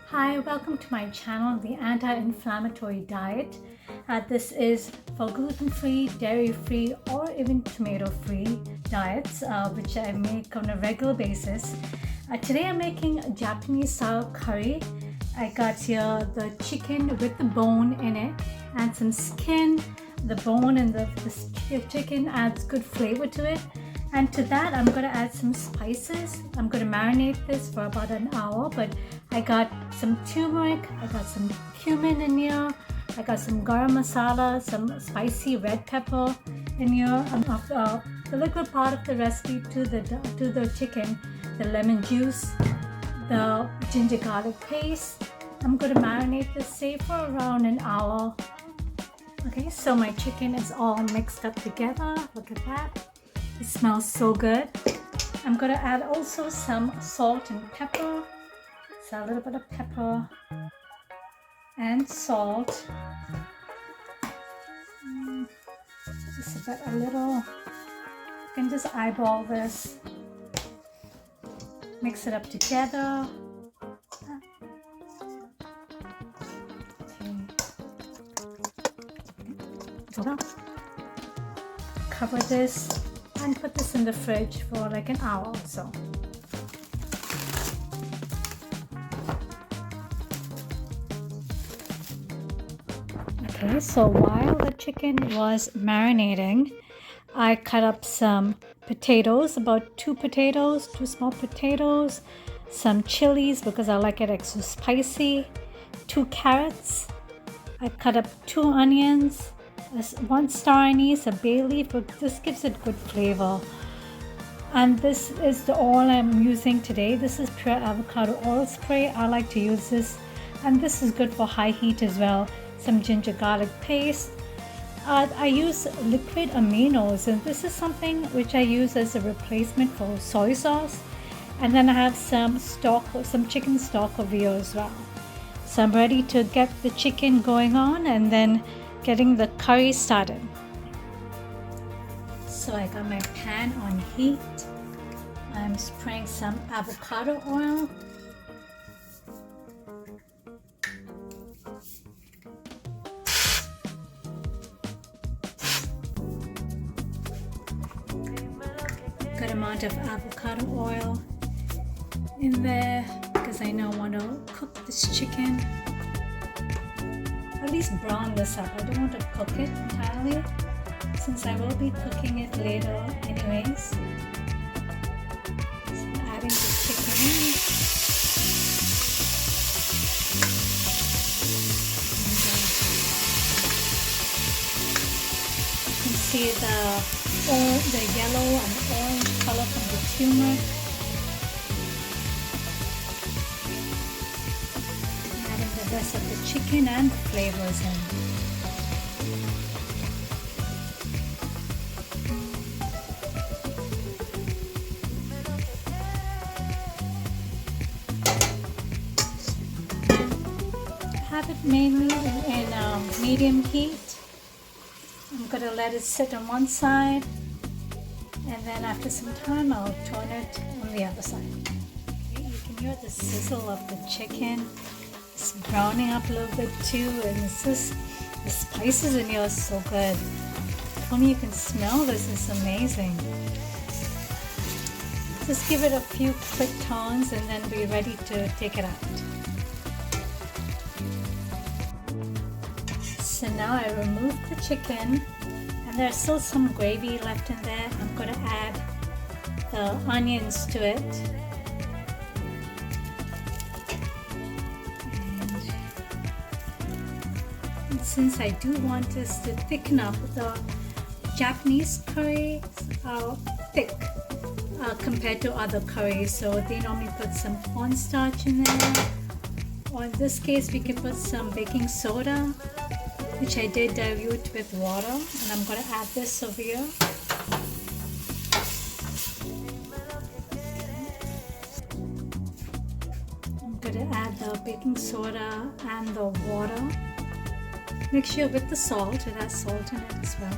Hi, welcome to my channel, the Anti-Inflammatory Diet. This is for gluten-free, dairy-free, or even tomato-free diets, which I make on a regular basis. Today I'm making a Japanese-style curry. I got here the chicken with the bone in it and some skin. The bone and the chicken adds good flavor to it. And to that, I'm going to add some spices. I'm going to marinate this for about an hour, but I got some turmeric, I got some cumin in here, I got some garam masala, some spicy red pepper in here. The liquid part of the recipe to the chicken, the lemon juice, the ginger garlic paste. I'm going to marinate this, say, for around an hour. Okay, so my chicken is all mixed up together. Look at that. It smells so good. I'm going to add also some salt and pepper. So a little bit of pepper and salt. Just a little. You can just eyeball this. Mix it up together. Okay. Cover this and put this in the fridge for like an hour or so. Okay, so while the chicken was marinating, I cut up some potatoes, about two small potatoes, some chilies because I like it extra spicy, 2 carrots. I cut up 2 onions, 1 star anise, a bay leaf, but this gives it good flavor. And this is the oil I'm using today. This is pure avocado oil spray. I like to use this, and this is good for high heat as well. Some ginger garlic paste. I use liquid aminos, and this is something which I use as a replacement for soy sauce. And then I have some chicken stock over here as well. So I'm ready to get the chicken going on and then getting the curry started. So I got my pan on heat. I'm spraying some avocado oil. Good amount of avocado oil in there because I now want to cook this chicken. At least brown this up. I don't want to cook it entirely since I will be cooking it later anyways. So I'm adding the chicken in. And, you can see the yellow and orange color from the turmeric. The rest of the chicken and the flavors in. Have it mainly in medium heat. I'm going to let it sit on one side, and then after some time I'll turn it on the other side. Okay, you can hear the sizzle of the chicken. It's browning up a little bit too, and it's just the spices in here are so good. When you can smell this, it's amazing. Just give it a few quick turns and then be ready to take it out. So now I remove the chicken, and there's still some gravy left in there. I'm going to add the onions to it. Since I do want this to thicken up, the Japanese curries are thick compared to other curries, so they normally put some cornstarch in there, or in this case we can put some baking soda, which I did dilute with water, and I'm going to add this over here. I'm going to add the baking soda and the water. Mix sure with the salt, it has salt in it as well.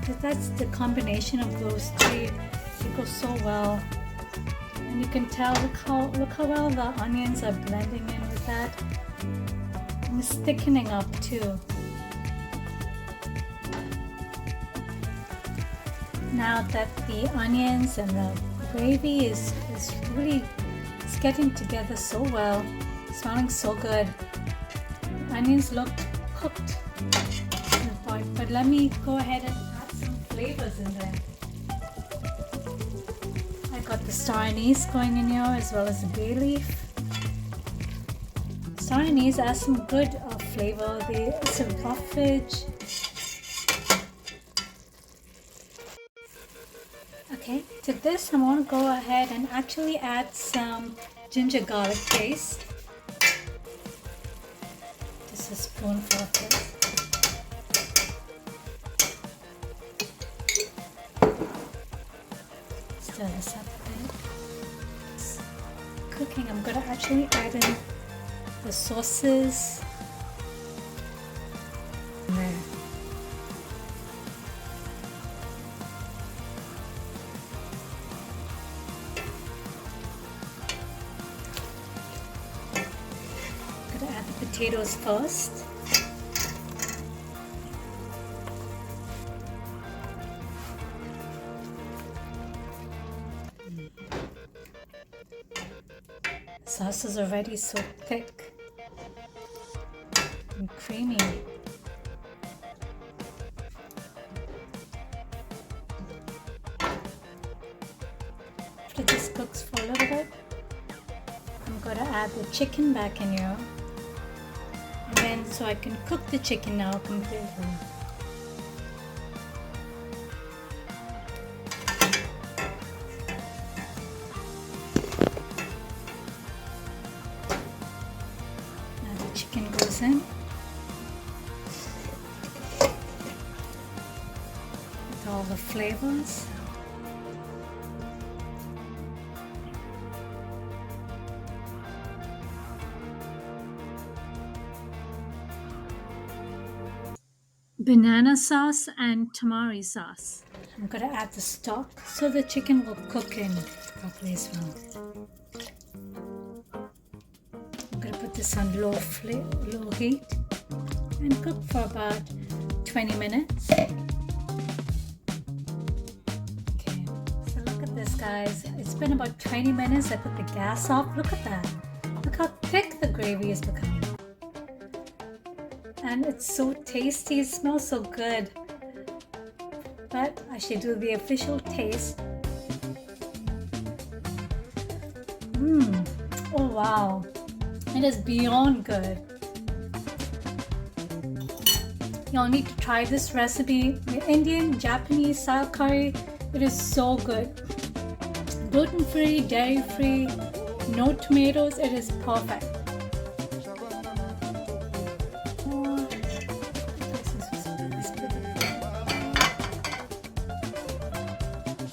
But that's the combination of those three. It goes so well. And you can tell, look how well the onions are blending in with that. And it's thickening up too. Now that the onions and the gravy is really, it's getting together so well, smelling so good. The onions look cooked to the point, but let me go ahead and add some flavors in there. I got the star anise going in here as well as the bay leaf. Star anise adds some good flavor. It's a roughage. Okay, to this I'm going to go ahead and actually add some ginger garlic paste. Just a spoonful of this. Stir this up a bit. It's cooking. I'm going to actually add in the sauces. There. Add the potatoes first. Sauce is already so thick and creamy. After this cooks for a little bit, I'm going to add the chicken back in here. And then so I can cook the chicken now completely. Now the chicken goes in with all the flavors. Banana sauce and tamari sauce. I'm going to add the stock so the chicken will cook in properly as well. I'm going to put this on low heat and cook for about 20 minutes. Okay, so look at this, guys. It's been about 20 minutes. I put the gas off. Look at that. Look how thick the gravy is becoming. And it's so tasty, it smells so good. But I should do the official taste. Oh wow, it is beyond good. Y'all need to try this recipe. The Indian, Japanese style curry, it is so good. Gluten-free, dairy-free, no tomatoes, it is perfect.